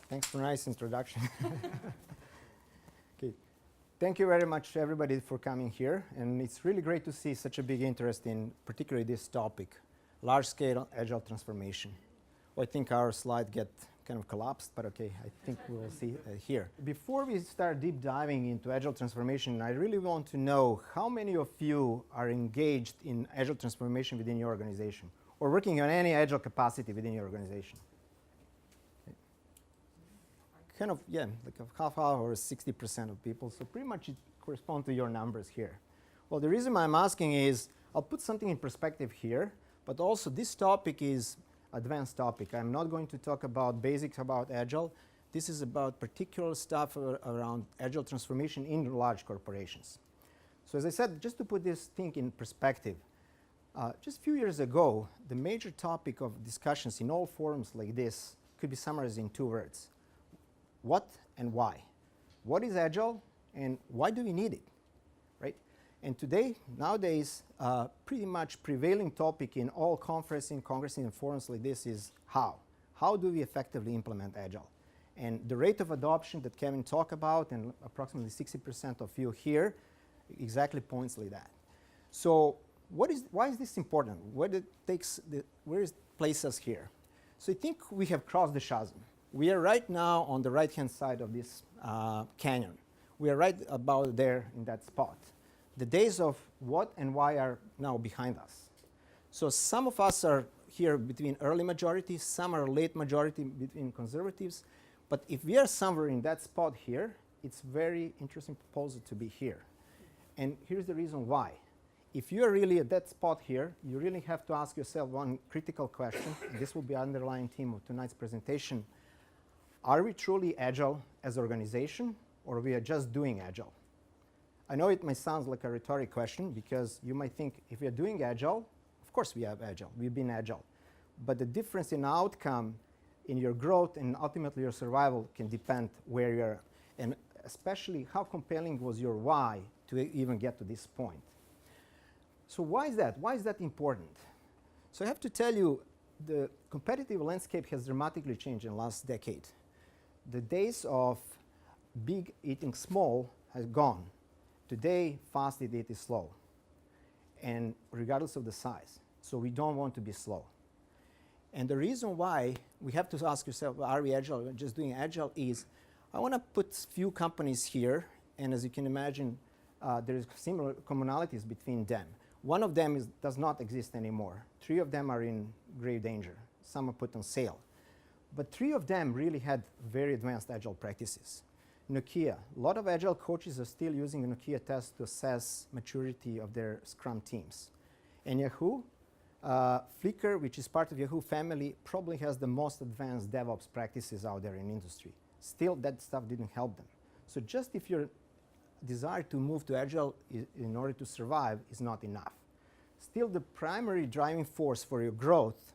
Thanks for a nice introduction. Okay. Thank you very much, everybody, for coming here. And it's really great to see such a big interest in particularly this topic, large-scale agile transformation. Well, I think our slide get kind of collapsed, but okay, I think we will see here. Before we start deep diving into agile transformation, I really want to know how many of you are engaged in agile transformation within your organization or working on any agile capacity within your organization. Kind of, yeah, like a half or 60% of people. So pretty much it corresponds to your numbers here. Well, the reason I'm asking is I'll put something in perspective here, but also this topic is advanced topic. I'm not going to talk about basics about Agile. This is about particular stuff around Agile transformation in large corporations. So as I said, just to put this thing in perspective, just a few years ago, the major topic of discussions in all forums like this could be summarized in 2 words. What and why? What is Agile and why do we need it, right? And today, nowadays, pretty much prevailing topic in all conferences and forums like this is how. How do we effectively implement Agile? And the rate of adoption that Kevin talked about, and approximately 60% of you here, exactly points like that. So why is this important? Where it places us here? So I think we have crossed the chasm. We are right now on the right-hand side of this canyon. We are right about there in that spot. The days of what and why are now behind us. So some of us are here between early majority, some are late majority between conservatives. But if we are somewhere in that spot here, it's very interesting proposal to be here. And here's the reason why. If you are really at that spot here, you really have to ask yourself one critical question. This will be the underlying theme of tonight's presentation. Are we truly Agile as an organization, or we are just doing Agile? I know it might sound like a rhetoric question, because you might think, if we are doing Agile, of course we have Agile, we've been Agile. But the difference in outcome, in your growth, and ultimately your survival can depend where you are, and especially how compelling was your why to even get to this point. So why is that? Why is that important? So I have to tell you, the competitive landscape has dramatically changed in the last decade. The days of big eating small has gone. Today, fast eat is slow, and regardless of the size. So we don't want to be slow. And the reason why we have to ask yourself, are we Agile or just doing Agile, is I want to put few companies here, and as you can imagine, there is similar commonalities between them. One of them does not exist anymore. 3 of them are in grave danger. Some are put on sale. But 3 of them really had very advanced Agile practices. Nokia, a lot of Agile coaches are still using a Nokia test to assess maturity of their Scrum teams. And Yahoo, Flickr, which is part of Yahoo family, probably has the most advanced DevOps practices out there in industry. Still, that stuff didn't help them. So just if your desire to move to Agile in order to survive is not enough. Still, the primary driving force for your growth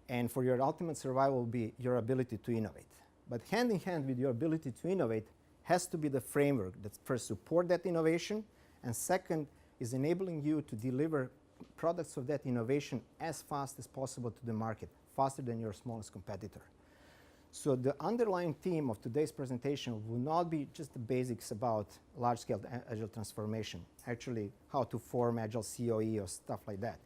and for your ultimate survival will be your ability to innovate. But hand in hand with your ability to innovate has to be the framework that first support that innovation, and second is enabling you to deliver products of that innovation as fast as possible to the market, faster than your smallest competitor. So the underlying theme of today's presentation will not be just the basics about large-scale Agile transformation, actually how to form Agile COE or stuff like that.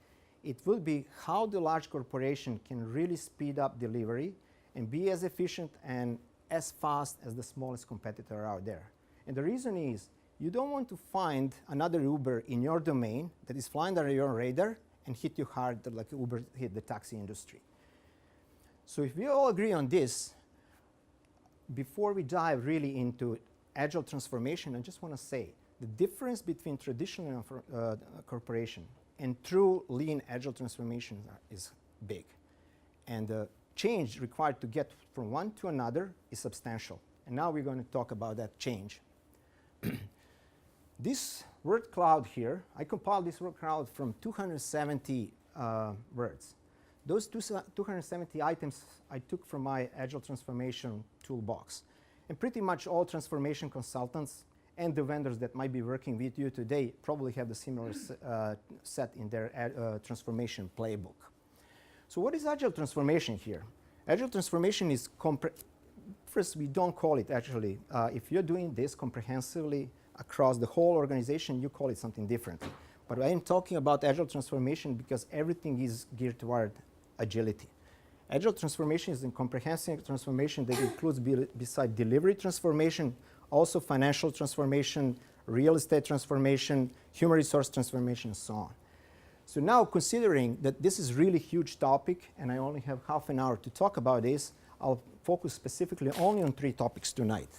It will be how the large corporation can really speed up delivery and be as efficient and as fast as the smallest competitor out there. And the reason is, you don't want to find another Uber in your domain that is flying under your radar and hit you hard like Uber hit the taxi industry. So if we all agree on this, before we dive really into Agile transformation, I just want to say the difference between traditional corporation and true lean Agile transformation is big. And the change required to get from one to another is substantial. And now we're going to talk about that change. This word cloud here, I compiled this word cloud from 270 words. Those 270 items I took from my Agile transformation toolbox. And pretty much all transformation consultants and the vendors that might be working with you today probably have the similar set in their transformation playbook. So what is Agile transformation here? Agile transformation is first, we don't call it actually. If you're doing this comprehensively across the whole organization, you call it something different. But I am talking about agile transformation because everything is geared toward agility. Agile transformation is a comprehensive transformation that includes, beside delivery transformation, also financial transformation, real estate transformation, human resource transformation, and so on. So now, considering that this is really huge topic, and I only have half an hour to talk about this, I'll focus specifically only on 3 topics tonight.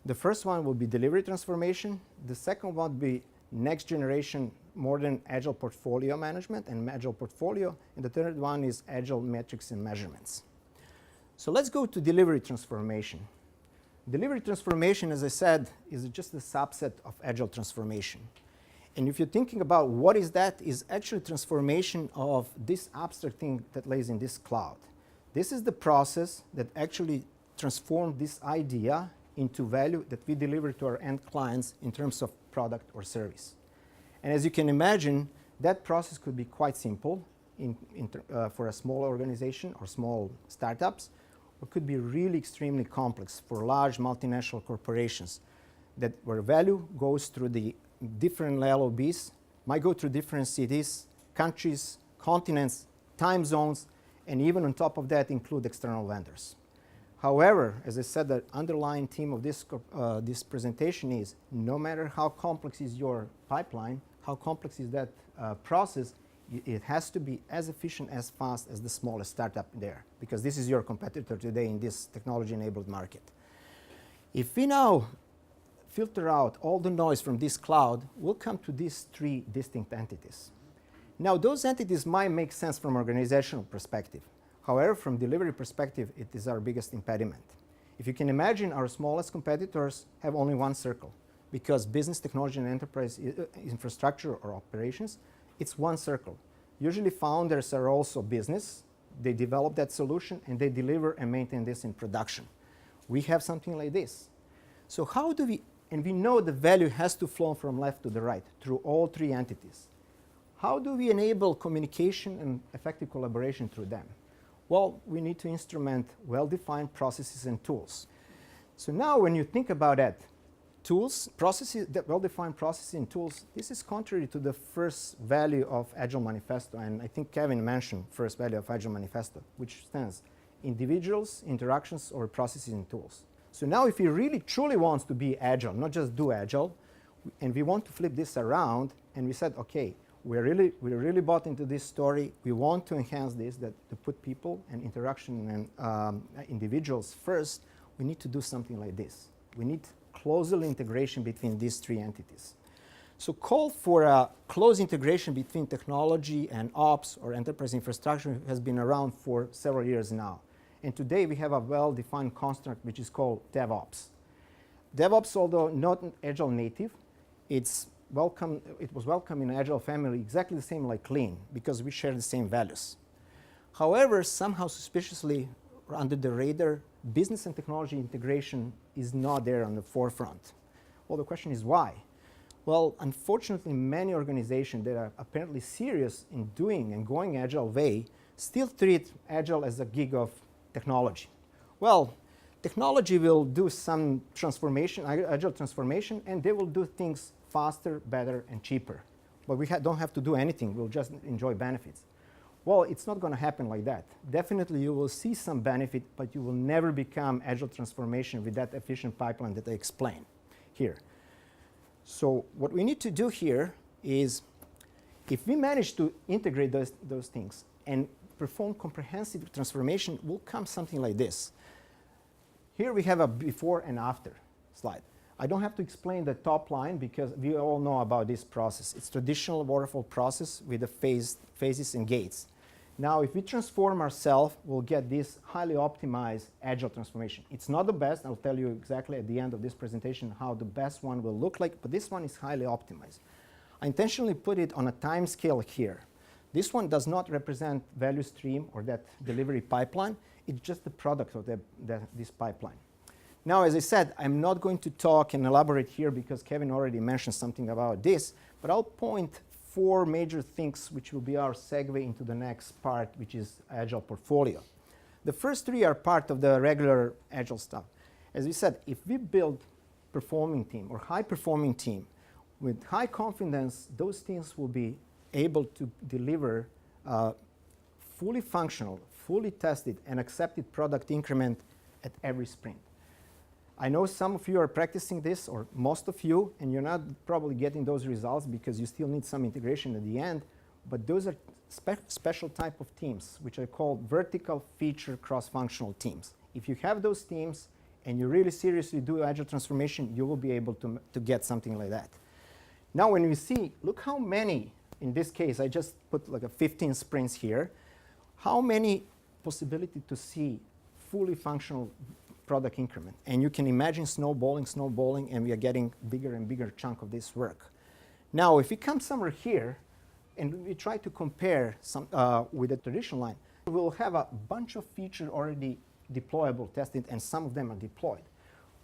The first one will be delivery transformation. The second one will be next generation modern agile portfolio management and agile portfolio. And the third one is agile metrics and measurements. So let's go to delivery transformation. Delivery transformation, as I said, is just a subset of agile transformation. And if you're thinking about what is that, is actually transformation of this abstract thing that lays in this cloud. This is the process that actually transformed this idea into value that we deliver to our end clients in terms of product or service. And as you can imagine, that process could be quite simple for a small organization or small startups, or could be really extremely complex for large multinational corporations where value goes through the different LOBs, might go through different cities, countries, continents, time zones, and even on top of that include external vendors. However, as I said, the underlying theme of this presentation is no matter how complex is your pipeline, how complex is that process, it has to be as efficient, as fast as the smallest startup there, because this is your competitor today in this technology-enabled market. If we now filter out all the noise from this cloud, we'll come to these 3 distinct entities. Now, those entities might make sense from an organizational perspective. However, from delivery perspective, it is our biggest impediment. If you can imagine, our smallest competitors have only one circle, because business, technology, and enterprise infrastructure or operations, it's one circle. Usually founders are also business. They develop that solution, and they deliver and maintain this in production. We have something like this. So how do we, and we know the value has to flow from left to the right through all 3 entities. How do we enable communication and effective collaboration through them? Well, we need to instrument well-defined processes and tools. So now when you think about that, tools, processes, that well-defined processes and tools, this is contrary to the first value of Agile Manifesto, and I think Kevin mentioned first value of Agile Manifesto, which stands individuals, interactions, or processes and tools. So now if you really truly want to be Agile, not just do Agile, and we want to flip this around, and we said, okay, we're really bought into this story. We want to enhance this, to put people and interaction and individuals first. We need to do something like this. We need closer integration between these 3 entities. So call for a close integration between technology and ops or enterprise infrastructure has been around for several years now. And today we have a well-defined construct which is called DevOps. DevOps, although not Agile native, it was welcome in Agile family exactly the same like Lean, because we share the same values. However, somehow suspiciously under the radar, business and technology integration is not there on the forefront. Well, the question is why? Well, unfortunately, many organizations that are apparently serious in doing and going Agile way still treat Agile as a gig of technology. Well, technology will do some transformation, Agile transformation, and they will do things faster, better, and cheaper. But we don't have to do anything. We'll just enjoy benefits. Well, it's not going to happen like that. Definitely, you will see some benefit, but you will never become Agile transformation with that efficient pipeline that I explained here. So what we need to do here is, if we manage to integrate those things and perform comprehensive transformation, will come something like this. Here we have a before and after slide. I don't have to explain the top line because we all know about this process. It's traditional waterfall process with the phases and gates. Now, if we transform ourselves, we'll get this highly optimized Agile transformation. It's not the best. I'll tell you exactly at the end of this presentation how the best one will look like, but this one is highly optimized. I intentionally put it on a time scale here. This one does not represent value stream or that delivery pipeline. It's just the product of this pipeline. Now, as I said, I'm not going to talk and elaborate here because Kevin already mentioned something about this, but I'll point 4 major things which will be our segue into the next part, which is Agile portfolio. The first 3 are part of the regular Agile stuff. As we said, if we build performing team or high performing team with high confidence, those teams will be able to deliver fully functional, fully tested and accepted product increment at every sprint. I know some of you are practicing this, or most of you, and you're not probably getting those results because you still need some integration at the end, but those are special type of teams, which are called vertical feature cross-functional teams. If you have those teams and you really seriously do agile transformation, you will be able to get something like that. Now when you see, look how many, in this case, I just put like a 15 sprints here, how many possibility to see fully functional product increment. And you can imagine snowballing, and we are getting bigger and bigger chunk of this work. Now, if we come somewhere here, and we try to compare some with the traditional line, we'll have a bunch of features already deployable, tested, and some of them are deployed.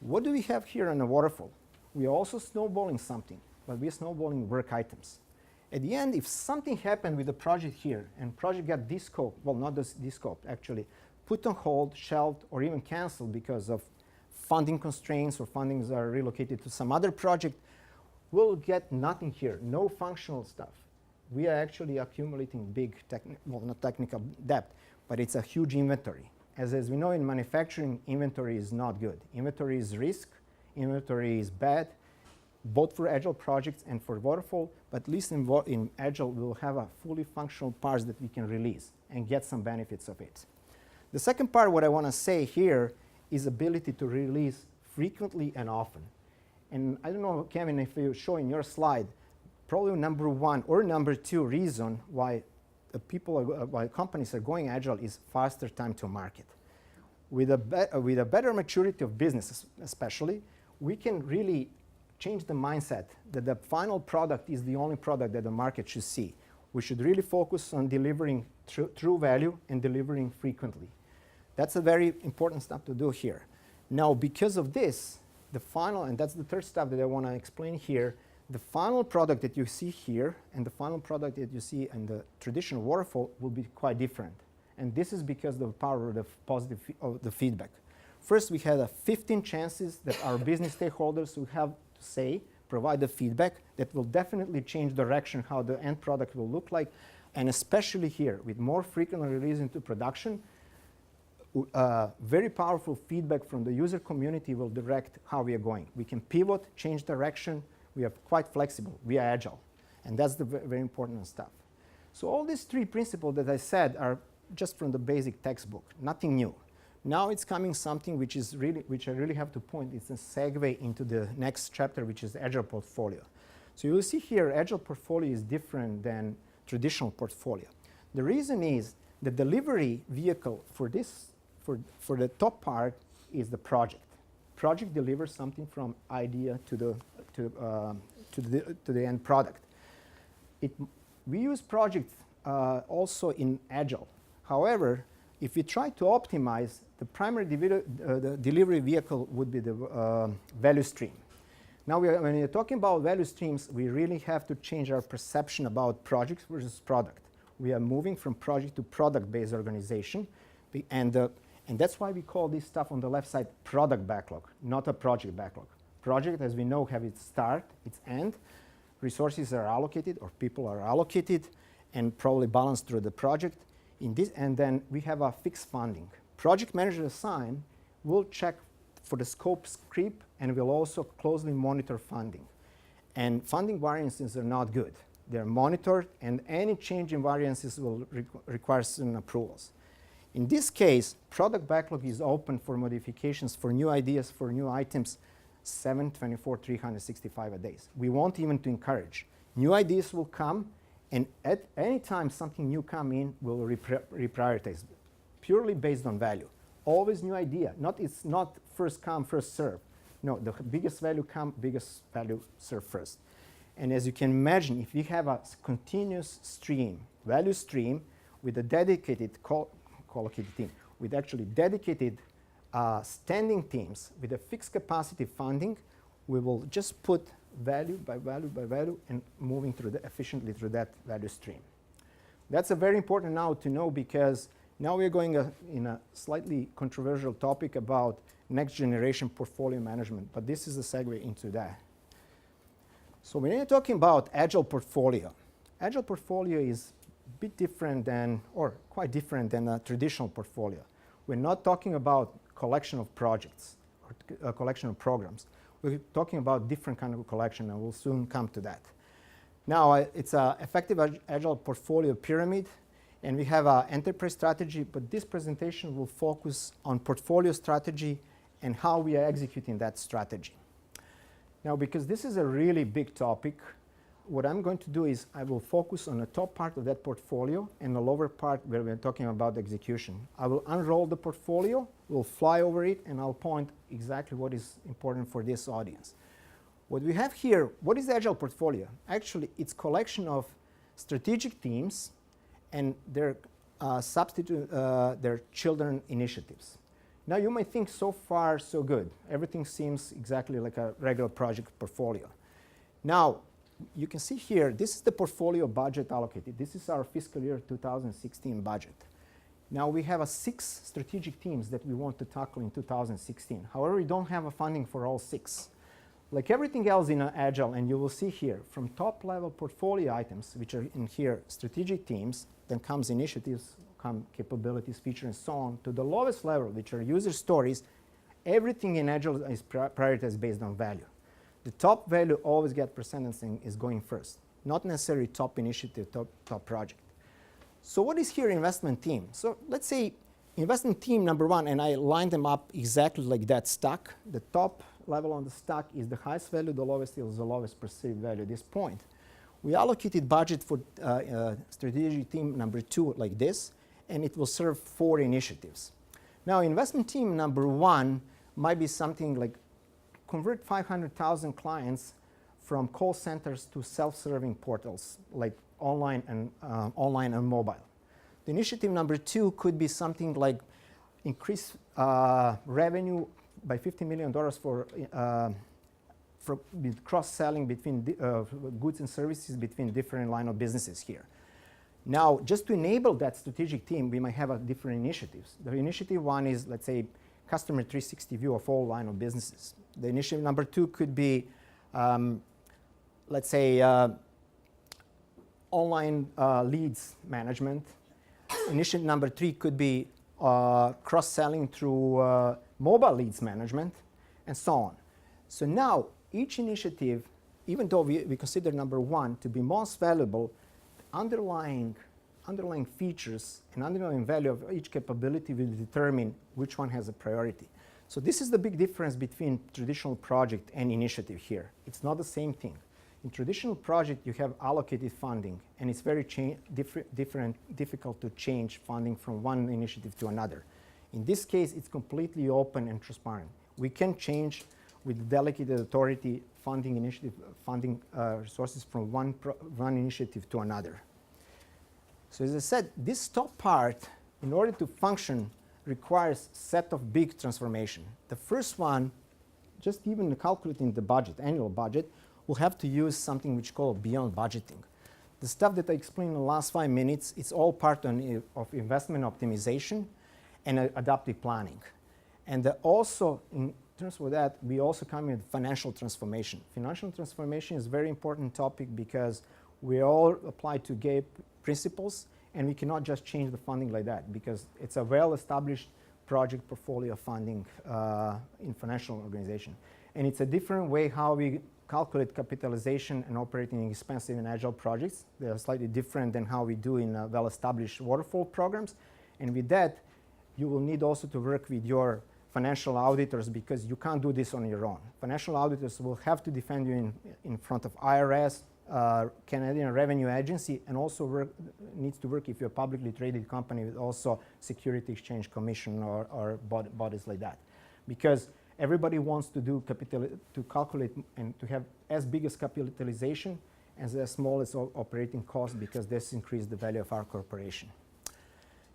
What do we have here in the waterfall? We are also snowballing something, but we are snowballing work items. At the end, if something happened with the project here, and project got descoped, well, not descoped, actually, put on hold, shelved, or even canceled because of funding constraints or fundings are relocated to some other project, we'll get nothing here, no functional stuff. We are actually accumulating big, well, not technical debt, but it's a huge inventory. As we know in manufacturing, inventory is not good. Inventory is risk, inventory is bad, both for Agile projects and for Waterfall, but at least in Agile, we'll have a fully functional parts that we can release and get some benefits of it. The second part, what I want to say here, is ability to release frequently and often. And I don't know, Kevin, if you show in your slide, probably number one or number two reason why why companies are going Agile is faster time to market. With a better maturity of business, especially, we can really change the mindset that the final product is the only product that the market should see. We should really focus on delivering true value and delivering frequently. That's a very important step to do here. Now, because of this, the final, and that's the third step that I want to explain here, the final product that you see here and the final product that you see in the traditional waterfall will be quite different. And this is because of the power of the positive of the feedback. First, we had 15 chances that our business stakeholders will have to say, provide the feedback that will definitely change direction how the end product will look like. And especially here, with more frequent release into production, very powerful feedback from the user community will direct how we are going. We can pivot, change direction. We are quite flexible. We are agile. And that's the very important stuff. So all these three principles that I said are just from the basic textbook, nothing new. Now it's coming something which I really have to point. It's a segue into the next chapter, which is Agile portfolio. So you will see here, Agile portfolio is different than traditional portfolio. The reason is the delivery vehicle for this, for the top part, is the project. Project delivers something from idea to the end product. We use projects also in Agile. However, if we try to optimize, the primary the delivery vehicle would be the value stream. Now, when you're talking about value streams, we really have to change our perception about projects versus product. We are moving from project to product-based organization, and that's why we call this stuff on the left side product backlog, not a project backlog. Project, as we know, have its start, its end. Resources are allocated, or people are allocated, and probably balanced through the project. And then we have a fixed funding. Project manager assigned will check for the scope creep, and will also closely monitor funding. And funding variances are not good. They're monitored, and any change in variances will require some approvals. In this case, product backlog is open for modifications, for new ideas, for new items, 7, 24, 365 a days. We want even to encourage. New ideas will come, and at any time something new come in, we'll reprioritize, purely based on value. Always new idea. It's not first come, first serve. No, the biggest value come, biggest value serve first. And as you can imagine, if we have a continuous stream, value stream, with a dedicated co-located team, with actually dedicated standing teams, with a fixed capacity funding, we will just put value by value by value and moving efficiently through that value stream. That's a very important now to know, because Now we're going in a slightly controversial topic about next generation portfolio management, but this is a segue into that. So when you're talking about agile portfolio is a bit different than, or quite different than a traditional portfolio. We're not talking about collection of projects or a collection of programs. We're talking about different kind of collection, and we'll soon come to that. Now, it's an effective agile portfolio pyramid, and we have an enterprise strategy, but this presentation will focus on portfolio strategy and how we are executing that strategy. Now, because this is a really big topic, what I'm going to do is I will focus on the top part of that portfolio and the lower part where we're talking about execution. I will unroll the portfolio, we'll fly over it, and I'll point exactly what is important for this audience. What we have here, what is the agile portfolio? Actually, it's a collection of strategic teams and their their children initiatives. Now, you might think so far, so good. Everything seems exactly like a regular project portfolio. Now, you can see here, this is the portfolio budget allocated. This is our fiscal year 2016 budget. Now, we have 6 strategic teams that we want to tackle in 2016. However, we don't have a funding for all 6. Like everything else in Agile, and you will see here, from top-level portfolio items, which are in here, strategic teams, then comes initiatives, come capabilities, features, and so on, to the lowest level, which are user stories. Everything in Agile is prioritized based on value. The top value always get precedence and is going first, not necessarily top initiative, top project. So what is here investment team? So let's say investment team number 1, and I lined them up exactly like that stack. The top level on the stack is the highest value, the lowest is the lowest perceived value at this point. We allocated budget for strategic team number 2 like this, and it will serve 4 initiatives. Now, investment team number 1 might be something like convert 500,000 clients from call centers to self-serving portals like online and mobile. The initiative number 2 could be something like increase revenue by $50 million for cross-selling between goods and services between different line of businesses here. Now, just to enable that strategic team, we might have different initiatives. The initiative 1 is, let's say, customer 360 view of all line of businesses. The initiative number 2 could be, let's say, online leads management. Initiative number 3 could be cross-selling through mobile leads management, and so on. So now, each initiative, even though we consider number 1 to be most valuable, underlying features and underlying value of each capability will determine which one has a priority. So this is the big difference between traditional project and initiative here. It's not the same thing. In traditional project, you have allocated funding, and it's very difficult to change funding from one initiative to another. In this case, it's completely open and transparent. We can change with delegated authority funding resources from one initiative to another. So as I said, this top part, in order to function, requires a set of big transformation. The first one, just even calculating the budget, annual budget, we'll have to use something which is called beyond budgeting. The stuff that I explained in the last 5 minutes, it's all part of investment optimization and adaptive planning. And also, in terms of that, we also come with financial transformation. Financial transformation is a very important topic because we all apply to GAPE principles, and we cannot just change the funding like that because it's a well-established project portfolio funding in financial organization. And it's a different way how we calculate capitalization and operating expense in Agile projects. They are slightly different than how we do in well-established Waterfall programs. And with that, you will need also to work with your financial auditors because you can't do this on your own. Financial auditors will have to defend you in front of IRS, Canadian Revenue Agency, and also needs to work if you're a publicly traded company with also Security Exchange Commission or bodies like that. Because everybody wants to do to calculate and to have as big as capitalization as small as operating cost because this increases the value of our corporation.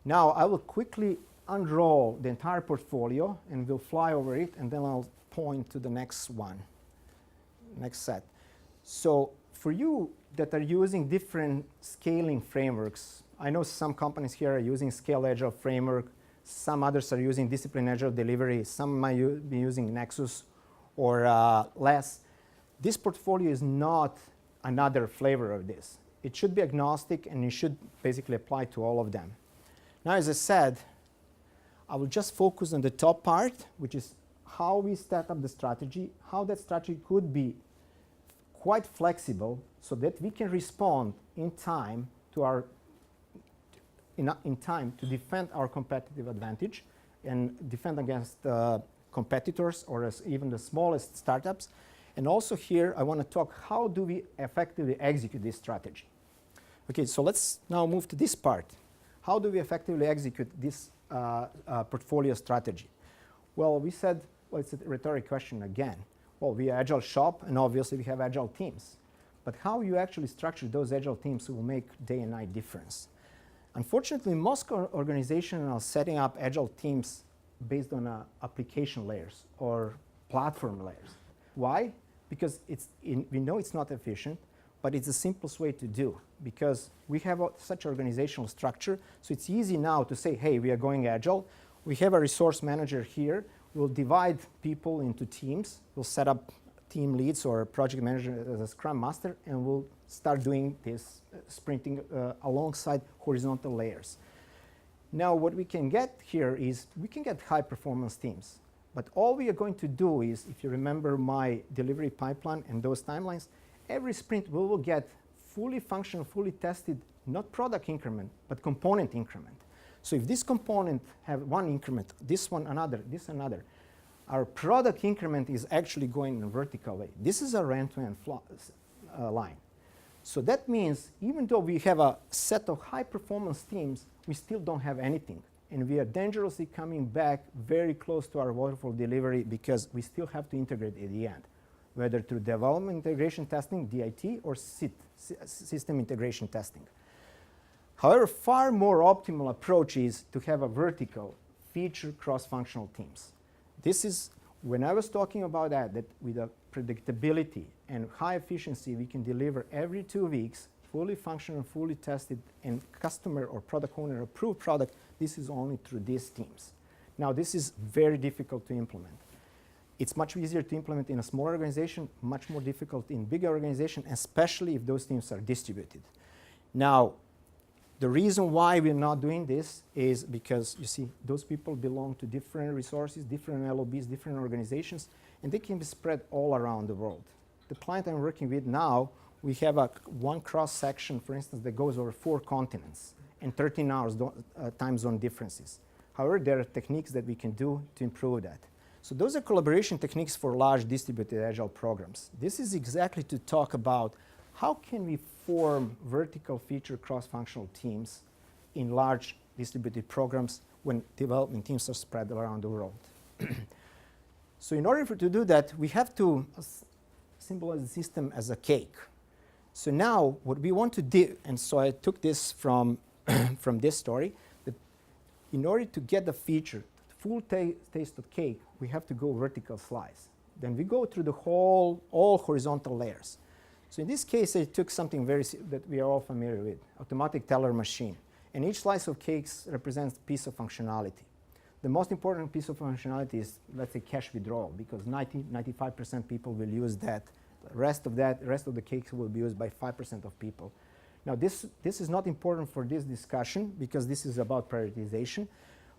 Now, I will quickly unroll the entire portfolio and we'll fly over it, and then I'll point to the next one, next set. So for you that are using different scaling frameworks, I know some companies here are using Scale Agile framework. Some others are using Discipline Agile delivery. Some might be using Nexus or less. This portfolio is not another flavor of this. It should be agnostic, and it should basically apply to all of them. Now, as I said, I will just focus on the top part, which is how we set up the strategy, how that strategy could be quite flexible so that we can respond in time to our in time to defend our competitive advantage and defend against competitors or as even the smallest startups. And also here, I want to talk how do we effectively execute this strategy. Okay, so let's now move to this part. How do we effectively execute this portfolio strategy? Well, we said, well, it's a rhetoric question again. Well, we are Agile shop, and obviously we have Agile teams. But how you actually structure those Agile teams will make day and night difference. Unfortunately, most organizations are setting up Agile teams based on application layers or platform layers. Why? Because we know it's not efficient, but it's the simplest way to do, because we have such organizational structure, so it's easy now to say, hey, we are going Agile. We have a resource manager here. We'll divide people into teams. We'll set up team leads or project manager as a Scrum Master, and we'll start doing this sprinting alongside horizontal layers. Now, what we can get here is we can get high-performance teams. But all we are going to do is, if you remember my delivery pipeline and those timelines, every sprint we will get fully functional, fully tested, not product increment, but component increment. So if this component have one increment, this one another, this another, our product increment is actually going in a vertical way. This is a end-to-end line. So that means even though we have a set of high-performance teams, we still don't have anything. And we are dangerously coming back very close to our waterfall delivery because we still have to integrate at the end, whether through development integration testing, DIT, or SIT, system integration testing. However, far more optimal approach is to have a vertical feature cross-functional teams. This is, when I was talking about that with a predictability and high efficiency, we can deliver every 2 weeks, fully functional, fully tested, and customer or product owner approved product. This is only through these teams. Now, this is very difficult to implement. It's much easier to implement in a small organization, much more difficult in bigger organization, especially if those teams are distributed. Now, the reason why we're not doing this is because, you see, those people belong to different resources, different LOBs, different organizations, and they can be spread all around the world. The client I'm working with now, we have one cross-section, for instance, that goes over 4 continents and 13 hours time zone differences. However, there are techniques that we can do to improve that. So those are collaboration techniques for large distributed Agile programs. This is exactly to talk about how can we form vertical feature cross-functional teams in large distributed programs when development teams are spread around the world. So in order to do that, we have to symbolize the system as a cake. So now what we want to do, and so I took this from, from this story, that in order to get the feature, full taste of cake, we have to go vertical slice. Then we go through the all horizontal layers. So in this case, I took something that we are all familiar with, automatic teller machine. And each slice of cakes represents a piece of functionality. The most important piece of functionality is, let's say, cash withdrawal, because 95% people will use that. The rest of the cakes will be used by 5% of people. Now, this is not important for this discussion, because this is about prioritization.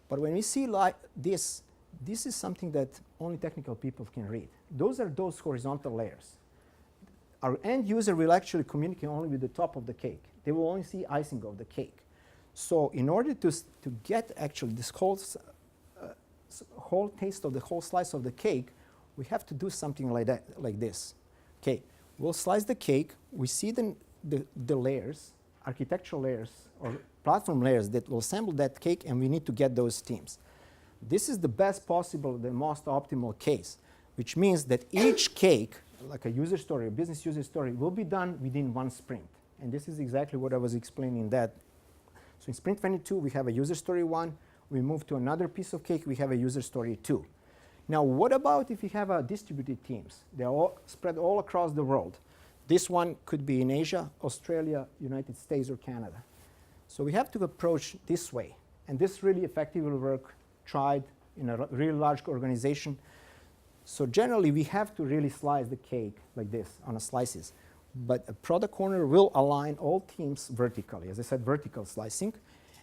But when we see like this is something that only technical people can read. Those are those horizontal layers. Our end user will actually communicate only with the top of the cake. They will only see icing of the cake. So in order to get actually this whole taste of the whole slice of the cake, we have to do something like that, like this. Okay, we'll slice the cake. We see the layers, architectural layers or platform layers that will assemble that cake, and we need to get those teams. This is the best possible, the most optimal case, which means that each cake, like a user story, a business user story, will be done within 1 sprint. And this is exactly what I was explaining that. So in sprint 22, we have a user story 1. We move to another piece of cake. We have a user story 2. Now, what about if we have distributed teams? They're all spread all across the world. This one could be in Asia, Australia, United States, or Canada. So we have to approach this way. And this really effectively work, tried in a really large organization. So generally, we have to really slice the cake like this on a slices. But a product owner will align all teams vertically, as I said, vertical slicing.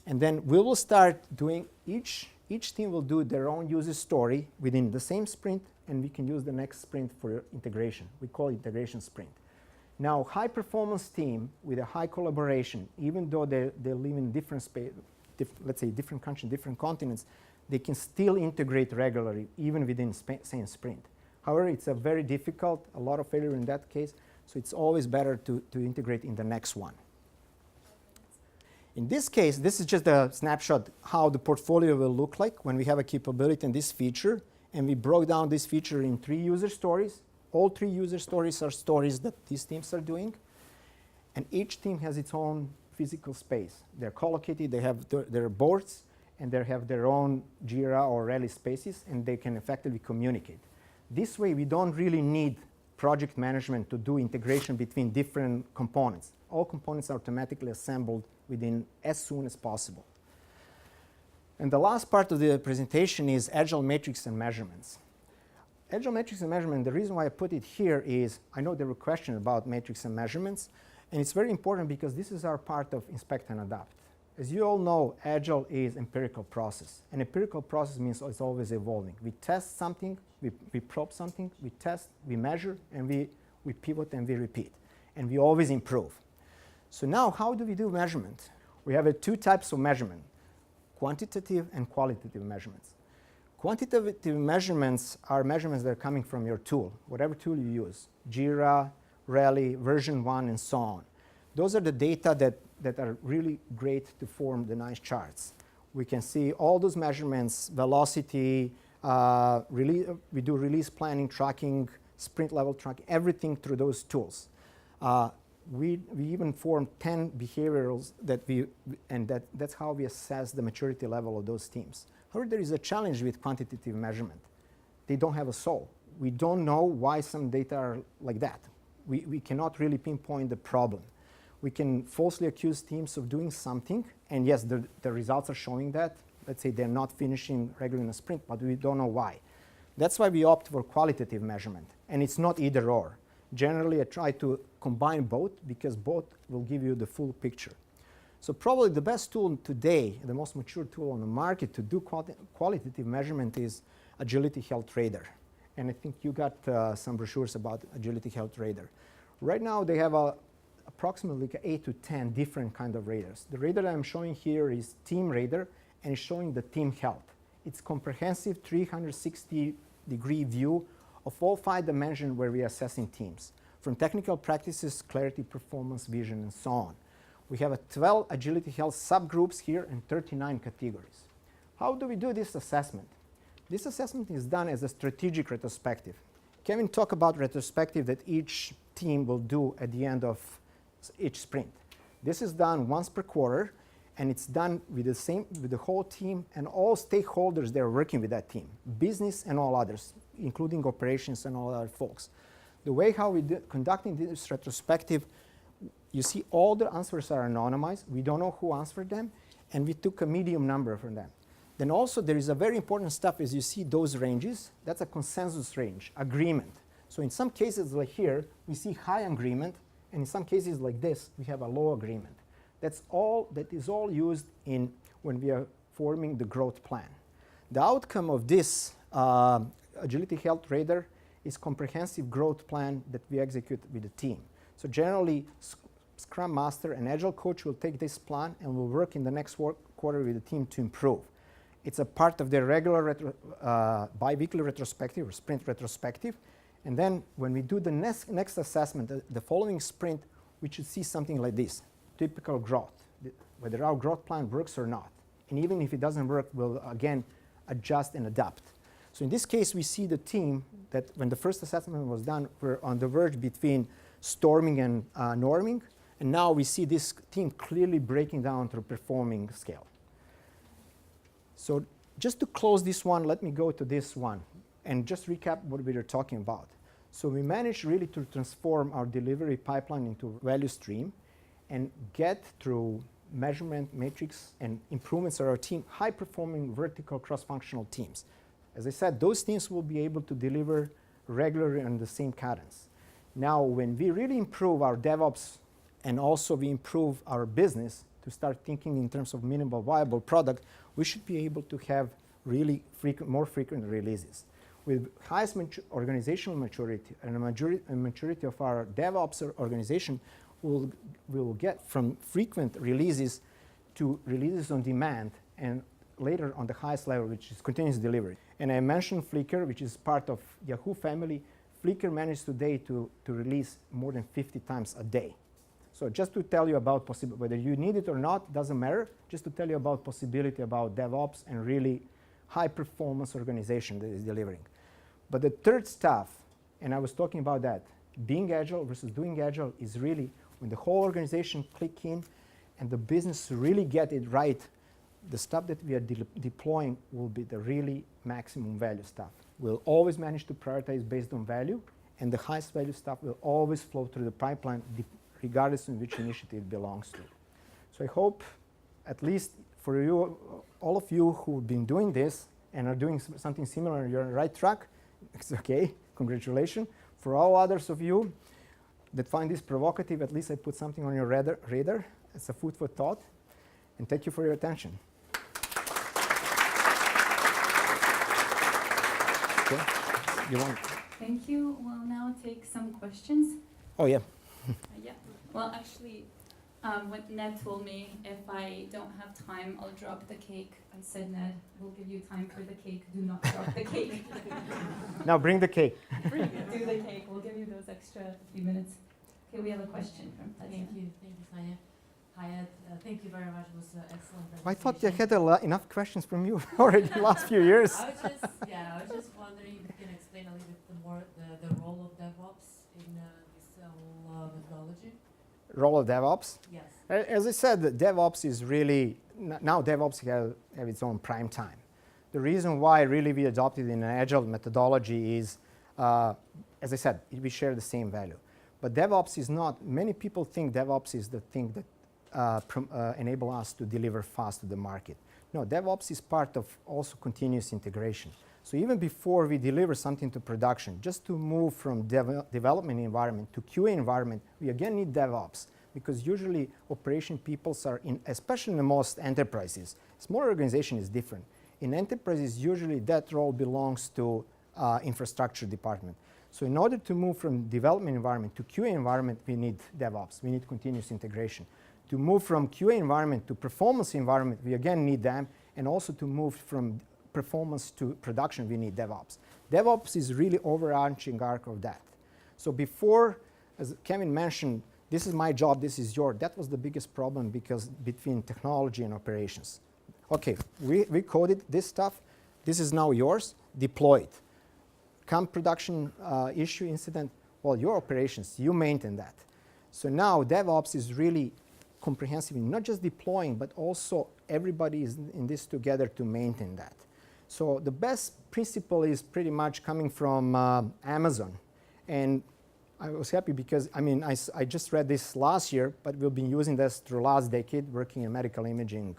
And then we will start doing, each team will do their own user story within the same sprint, and we can use the next sprint for integration. We call it integration sprint. Now, high performance team with a high collaboration, even though they live in different space, let's say different countries, different continents, they can still integrate regularly, even within same sprint. However, it's a very difficult, a lot of failure in that case, so it's always better to integrate in the next one. In this case, this is just a snapshot how the portfolio will look like when we have a capability in this feature, and we broke down this feature in 3 user stories. All 3 user stories are stories that these teams are doing, and each team has its own physical space. They're collocated, they have their boards, and they have their own Jira or Rally spaces, and they can effectively communicate. This way, we don't really need project management to do integration between different components. All components are automatically assembled within as soon as possible. And the last part of the presentation is Agile metrics and measurements. Agile metrics and measurement, the reason why I put it here is, I know there were questions about metrics and measurements, and it's very important because this is our part of inspect and adapt. As you all know, Agile is empirical process. An empirical process means it's always evolving. We test something, we probe something, we test, we measure, and we pivot and we repeat. And we always improve. So now, how do we do measurement? We have 2 types of measurement, quantitative and qualitative measurements. Quantitative measurements are measurements that are coming from your tool, whatever tool you use, Jira, Rally, version 1, and so on. Those are the data that are really great to form the nice charts. We can see all those measurements, velocity, we do release planning, tracking, sprint level tracking, everything through those tools. We even form 10 behaviorals that's how we assess the maturity level of those teams. However, there is a challenge with quantitative measurement. They don't have a soul. We don't know why some data are like that. We cannot really pinpoint the problem. We can falsely accuse teams of doing something, and yes, the results are showing that. Let's say they're not finishing regularly in a sprint, but we don't know why. That's why we opt for qualitative measurement, and it's not either or. Generally, I try to combine both because both will give you the full picture. So probably the best tool today, the most mature tool on the market to do qualitative measurement is Agility Health Radar. And I think you got some brochures about Agility Health Radar. Right now, they have approximately 8 to 10 different kind of radars. The radar I'm showing here is Team Radar, and it's showing the team health. It's comprehensive 360-degree view of all 5 dimensions where we are assessing teams, from technical practices, clarity, performance, vision, and so on. We have 12 agility health subgroups here and 39 categories. How do we do this assessment? This assessment is done as a strategic retrospective. Kevin talked about retrospective that each team will do at the end of each sprint. This is done once per quarter, and it's done with the whole team and all stakeholders that are working with that team, business and all others, including operations and all other folks. The way how we conducting this retrospective, you see all the answers are anonymized. We don't know who answered them, and we took a medium number from them. Then also there is a very important stuff as you see those ranges. That's a consensus range, agreement. So in some cases like here, we see high agreement, and in some cases like this, we have a low agreement. That is all used in when we are forming the growth plan. The outcome of this Agility Health Radar is comprehensive growth plan that we execute with the team. So generally, Scrum Master and Agile Coach will take this plan and will work in the next quarter with the team to improve. It's a part of their regular bi-weekly retrospective or sprint retrospective. And then when we do the next assessment, the following sprint, we should see something like this, typical growth, whether our growth plan works or not. And even if it doesn't work, we'll again adjust and adapt. So in this case, we see the team that when the first assessment was done, we're on the verge between storming and norming. And now we see this team clearly breaking down to a performing scale. So just to close this one, let me go to this one and just recap what we were talking about. So we managed really to transform our delivery pipeline into value stream and get through measurement, metrics, and improvements of our team, high-performing vertical cross-functional teams. As I said, those teams will be able to deliver regularly on the same cadence. Now, when we really improve our DevOps and also we improve our business to start thinking in terms of minimal viable product, we should be able to have really more frequent releases. With highest organizational maturity and a maturity of our DevOps organization, we'll get from frequent releases to releases on demand, and later on the highest level, which is continuous delivery. And I mentioned Flickr, which is part of Yahoo family. Flickr manages today to release more than 50 times a day. So just to tell you about whether you need it or not, doesn't matter. Just to tell you about possibility about DevOps and really high performance organization that is delivering. But the third stuff, and I was talking about that, being agile versus doing agile is really when the whole organization click in and the business really get it right, the stuff that we are deploying will be the really maximum value stuff. We'll always manage to prioritize based on value, and the highest value stuff will always flow through the pipeline regardless of which initiative it belongs to. So I hope, at least for you, all of you who've been doing this and are doing something similar, you're on the right track. It's okay, congratulations. For all others of you that find this provocative, at least I put something on your radar. It's a food for thought. And thank you for your attention. Okay. You want? Thank you. We'll now take some questions. Oh, yeah. Yeah. Well, actually, when Ned told me if I don't have time, I'll drop the cake. I said, Ned, we'll give you time for the cake. Do not drop the cake. Now bring the cake. Do the cake. We'll give you those extra few minutes. Okay, we have a question from Thank you, Saya. Thank you very much. It was excellent. I thought you had enough questions from you already the last few years. I was just wondering if you can explain a little bit more the role of DevOps in this whole methodology. Role of DevOps? Yes. As I said, DevOps is really, now DevOps have its own prime time. The reason why really we adopted in an agile methodology is, as I said, we share the same value. But DevOps is not, many people think DevOps is the thing that enable us to deliver fast to the market. No, DevOps is part of also continuous integration. So even before we deliver something to production, just to move from development environment to QA environment, we again need DevOps, because usually operation peoples are in, especially in the most enterprises. Small organization is different. In enterprises, usually that role belongs to infrastructure department. So in order to move from development environment to QA environment, we need DevOps. We need continuous integration. To move from QA environment to performance environment, we again need them. And also to move from performance to production, we need DevOps. DevOps is really overarching arc of that. So before, as Kevin mentioned, this is my job, this is yours. That was the biggest problem because between technology and operations. Okay, we coded this stuff. This is now yours. Deploy it. Come production issue, incident, well, your operations, you maintain that. So now DevOps is really comprehensive, not just deploying, but also everybody is in this together to maintain that. So the best principle is pretty much coming from Amazon. And I was happy because, I mean, I just read this last year, but we've been using this through last decade, working in medical imaging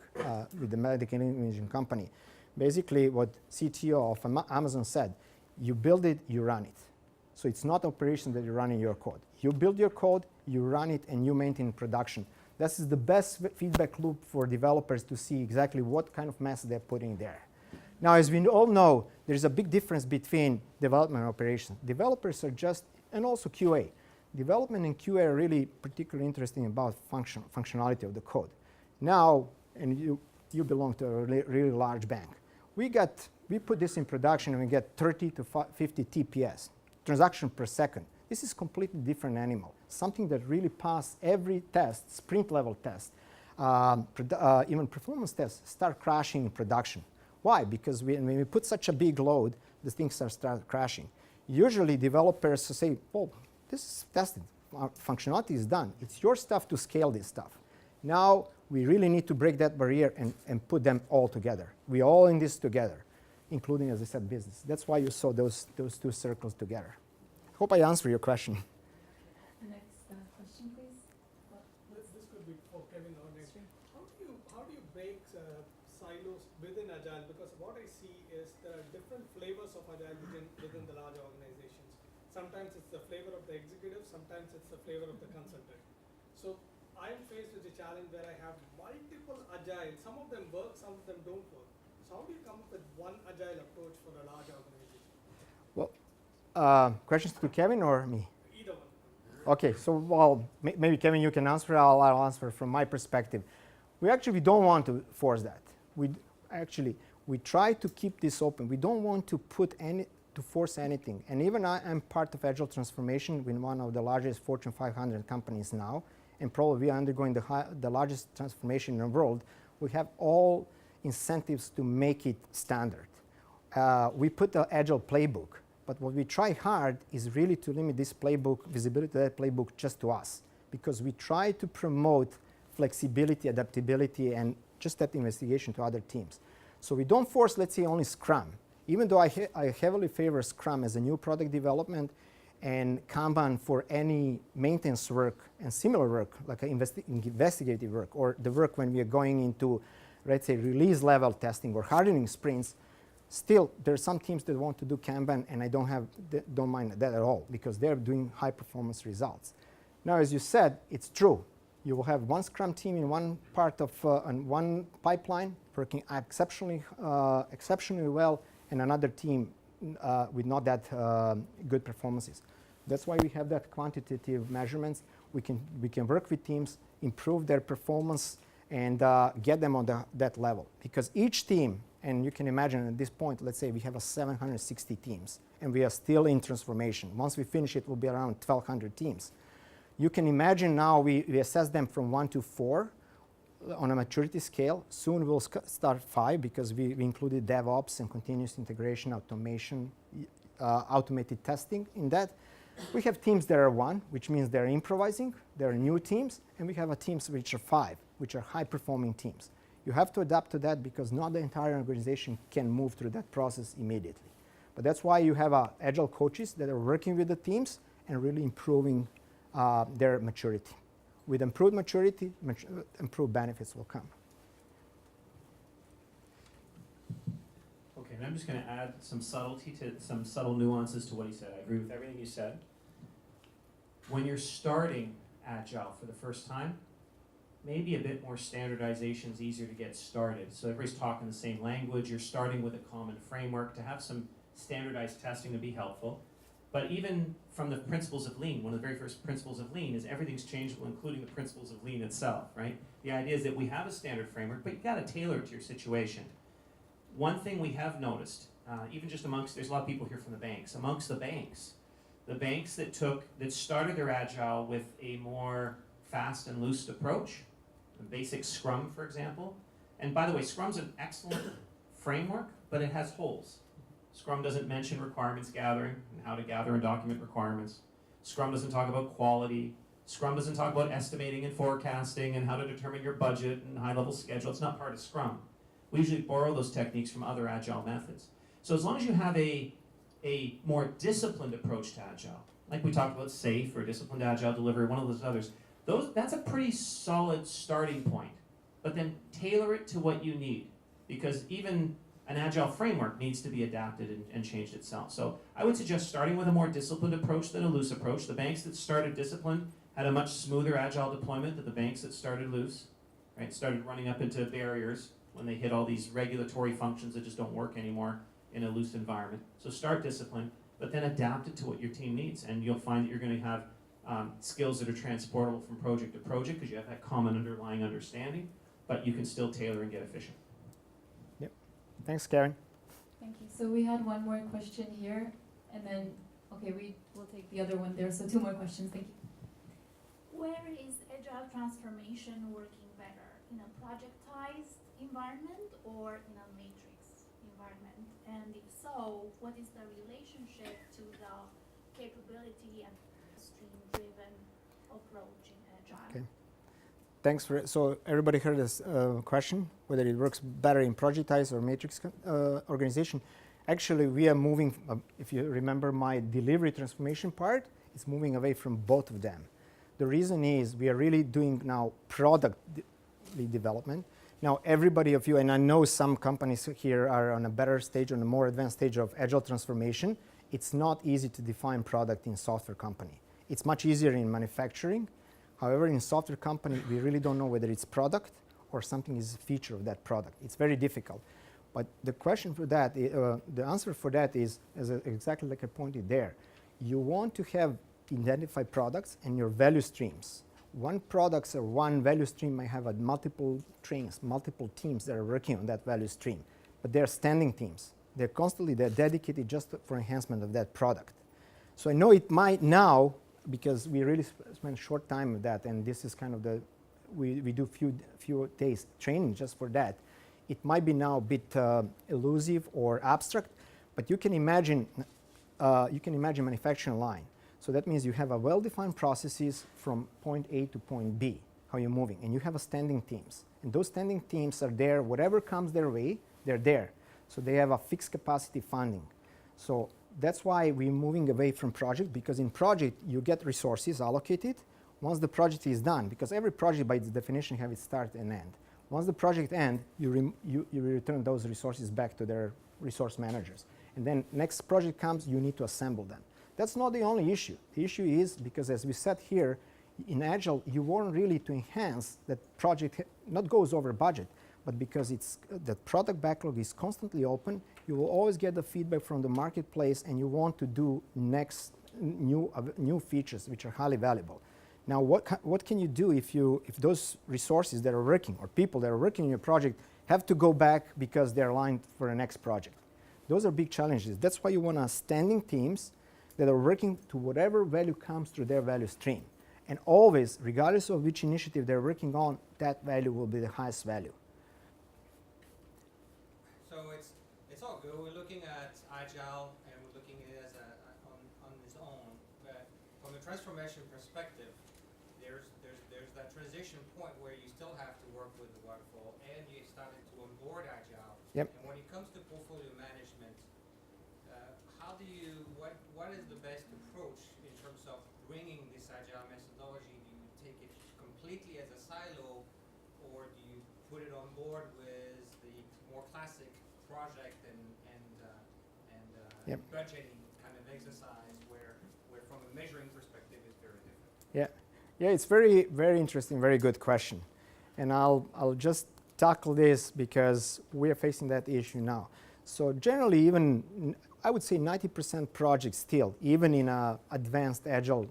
with the medical imaging company. Basically, what CTO of Amazon said, you build it, you run it. So it's not operation that you're running your code. You build your code, you run it, and you maintain production. This is the best feedback loop for developers to see exactly what kind of mess they're putting there. Now, as we all know, there's a big difference between development and operations. Developers are just, and also QA. Development and QA are really particularly interesting about functionality of the code. Now, and you belong to a really large bank. We put this in production and we get 30 to 50 TPS, transaction per second. This is completely different animal. Something that really passed every test, sprint level test, even performance tests start crashing in production. Why? Because when we put such a big load, the things start crashing. Usually developers say, oh, this is tested, functionality is done. It's your stuff to scale this stuff. Now we really need to break that barrier and put them all together. We're all in this together, including, as I said, business. That's why you saw those two circles together. Hope I answered your question. The next question, please. This could be for Kevin or Ned. different flavors of agile within the large organizations. Sometimes it's the flavor of the executive, sometimes it's the flavor of the consultant. So I'm faced with a challenge where I have multiple agile. Some of them work, some of them don't work. So how do you come up with one agile approach for a large organization? Well, questions to Kevin or me? Either one. Okay, so well, maybe Kevin, you can answer. I'll answer from my perspective. We actually don't want to force that. We try to keep this open. We don't want to force anything. And even I'm part of Agile transformation with one of the largest Fortune 500 companies now, and probably we are undergoing the largest transformation in the world. We have all incentives to make it standard. We put the Agile playbook, but what we try hard is really to limit this playbook, visibility of that playbook just to us, because we try to promote flexibility, adaptability, and just that investigation to other teams. So we don't force, let's say, only Scrum. Even though I heavily favor Scrum as a new product development and Kanban for any maintenance work and similar work, like investigative work, or the work when we are going into, let's say, release level testing or hardening sprints, still there are some teams that want to do Kanban, and I don't mind that at all, because they're doing high performance results. Now, as you said, it's true. You will have one Scrum team in one part of one pipeline working exceptionally well, and another team with not that good performances. That's why we have that quantitative measurements. We can work with teams, improve their performance, and get them on that level. Because each team, and you can imagine at this point, let's say we have 760 teams, and we are still in transformation. Once we finish it, we'll be around 1,200 teams. You can imagine now we assess them from 1 to 4 on a maturity scale. Soon we'll start 5, because we included DevOps and continuous integration, automation, automated testing in that. We have teams that are 1, which means they're improvising. They're new teams. And we have teams which are 5, which are high-performing teams. You have to adapt to that, because not the entire organization can move through that process immediately. But that's why you have agile coaches that are working with the teams and really improving their maturity. With improved maturity, improved benefits will come. Okay, and I'm just going to add some subtle nuances to what he said. I agree with everything you said. When you're starting Agile for the first time, maybe a bit more standardization is easier to get started. So everybody's talking the same language. You're starting with a common framework. To have some standardized testing would be helpful. But even from the principles of Lean, one of the very first principles of Lean is everything's changeable, including the principles of Lean itself, right? The idea is that we have a standard framework, but you got to tailor it to your situation. One thing we have noticed, even just there's a lot of people here from the banks, amongst the banks that started their Agile with a more fast and loose approach, the basic Scrum, for example. And by the way, Scrum's an excellent framework, but it has holes. Scrum doesn't mention requirements gathering and how to gather and document requirements. Scrum doesn't talk about quality. Scrum doesn't talk about estimating and forecasting and how to determine your budget and high-level schedule. It's not part of Scrum. We usually borrow those techniques from other Agile methods. So as long as you have a more disciplined approach to Agile, like we talked about SAFe or disciplined Agile delivery, one of those others, that's a pretty solid starting point. But then tailor it to what you need, because even an Agile framework needs to be adapted and changed itself. So I would suggest starting with a more disciplined approach than a loose approach. The banks that started disciplined had a much smoother Agile deployment than the banks that started loose, right? Started running up into barriers when they hit all these regulatory functions that just don't work anymore in a loose environment. So start disciplined, but then adapt it to what your team needs. And you'll find that you're going to have skills that are transportable from project to project, because you have that common underlying understanding, but you can still tailor and get efficient. Thanks, Karen. Thank you. So we had one more question here, and then, okay, we'll take the other one there. So 2 more questions. Thank you. Where is Agile transformation working better? In a projectized environment or in a matrix environment? And if so, what is the relationship to the capability and stream-driven approach in Agile? Okay. Thanks for it. So everybody heard this question, whether it works better in projectized or matrix organization. Actually, we are moving, if you remember my delivery transformation part, it's moving away from both of them. The reason is we are really doing now product development, Now, everybody of you, and I know some companies here are on a better stage, on a more advanced stage of agile transformation. It's not easy to define product in software company. It's much easier in manufacturing. However, in software company, we really don't know whether it's product or something is a feature of that product. It's very difficult. But the question for that, the answer for that is exactly like I pointed there. You want to have identified products and your value streams. One product or one value stream may have multiple trains, multiple teams that are working on that value stream, but they're standing teams. They're dedicated just for enhancement of that product. So I know it might now, because we really spent a short time with that, and this is kind of we do few days training just for that. It might be now a bit elusive or abstract, but you can imagine manufacturing line. So that means you have a well-defined processes from point A to point B, how you're moving, and you have a standing teams. And those standing teams are there, whatever comes their way, they're there. So they have a fixed capacity funding. So that's why we're moving away from project, because in project you get resources allocated once the project is done, because every project by its definition have its start and end. Once the project ends, you return those resources back to their resource managers. And then next project comes, you need to assemble them. That's not the only issue. The issue is because, as we said here, in Agile, you want really to enhance that project, not goes over budget, but because the product backlog is constantly open, you will always get the feedback from the marketplace, and you want to do next new features which are highly valuable. Now, what can you do if those resources that are working, or people that are working in your project, have to go back because they're aligned for the next project? Those are big challenges. That's why you want standing teams that are working to whatever value comes through their value stream. And always, regardless of which initiative they're working on, that value will be the highest value. So it's all good. We're looking at Agile and we're looking at it as on its own. But from a transformation perspective, there's that transition point where you still have to work with the Waterfall and you started to onboard Agile. Yep. And when it comes to portfolio management, what is the best approach in terms of bringing this Agile methodology? Do you take it completely as a silo, or do you put it on board with the more classic project and Yep. budgeting kind of exercise where from a measuring perspective is very different? Yeah, it's very, very interesting, very good question. And I'll just tackle this because we are facing that issue now. So generally, even I would say 90% projects still, even in advanced Agile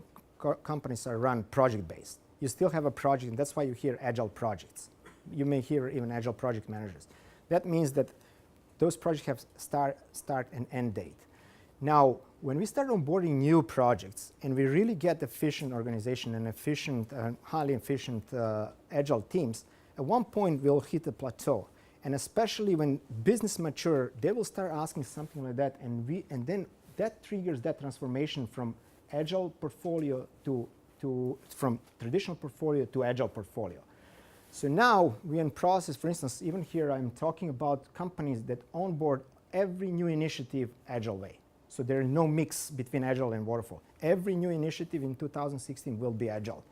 companies, are run project-based. You still have a project, and that's why you hear Agile projects. You may hear even Agile project managers. That means that those projects have start and end date. Now, when we start onboarding new projects and we really get efficient organization and efficient, highly efficient Agile teams, at one point we'll hit a plateau. And especially when business mature, they will start asking something like that, and then that triggers that transformation from Agile portfolio from traditional portfolio to Agile portfolio. So now we're in process. For instance, even here I'm talking about companies that onboard every new initiative Agile way. So there is no mix between Agile and Waterfall. Every new initiative in 2016 will be Agile.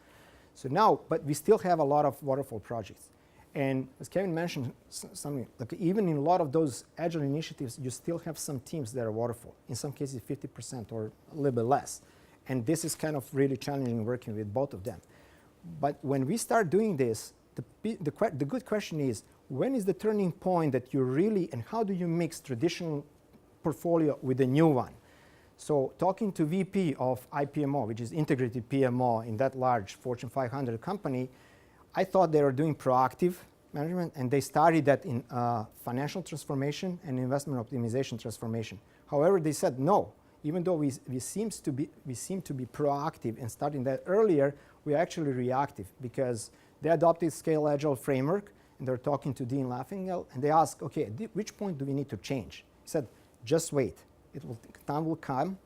So now, but we still have a lot of Waterfall projects. And as Kevin mentioned, something like even in a lot of those Agile initiatives, you still have some teams that are Waterfall. In some cases, 50% or a little bit less. And this is kind of really challenging working with both of them. But when we start doing this, the good question is, when is the turning point that you really, and how do you mix traditional portfolio with a new one? So talking to VP of IPMO, which is integrated PMO in that large Fortune 500 company, I thought they were doing proactive management, and they started that in financial transformation and investment optimization transformation. However, they said no. Even though we seem to be proactive and starting that earlier, we're actually reactive, because they adopted Scale Agile framework, and they're talking to Dean Laffingell, and they asked, okay, which point do we need to change? He said, just wait. Time will come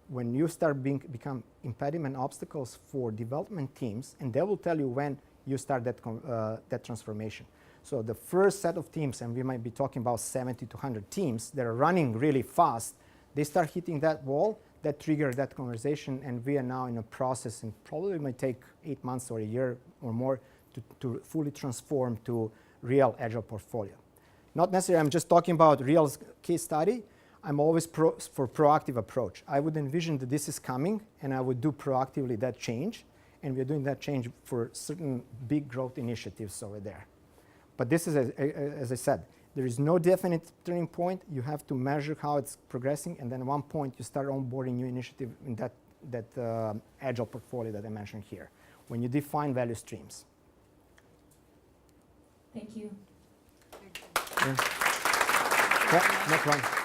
when you start become impediment obstacles for development teams, and they will tell you when you start that transformation. So the first set of teams, and we might be talking about 70 to 100 teams that are running really fast, they start hitting that wall, that trigger that conversation, and we are now in a process, and probably might take 8 months or a year or more to fully transform to real Agile portfolio. Not necessarily I'm just talking about real case study. I'm always for proactive approach. I would envision that this is coming, and I would do proactively that change. And we're doing that change for certain big growth initiatives over there. But this is, as I said, there is no definite turning point. You have to measure how it's progressing, and then at one point you start onboarding new initiative in that Agile portfolio that I mentioned here, when you define value streams. Thank you. Yeah, no problem.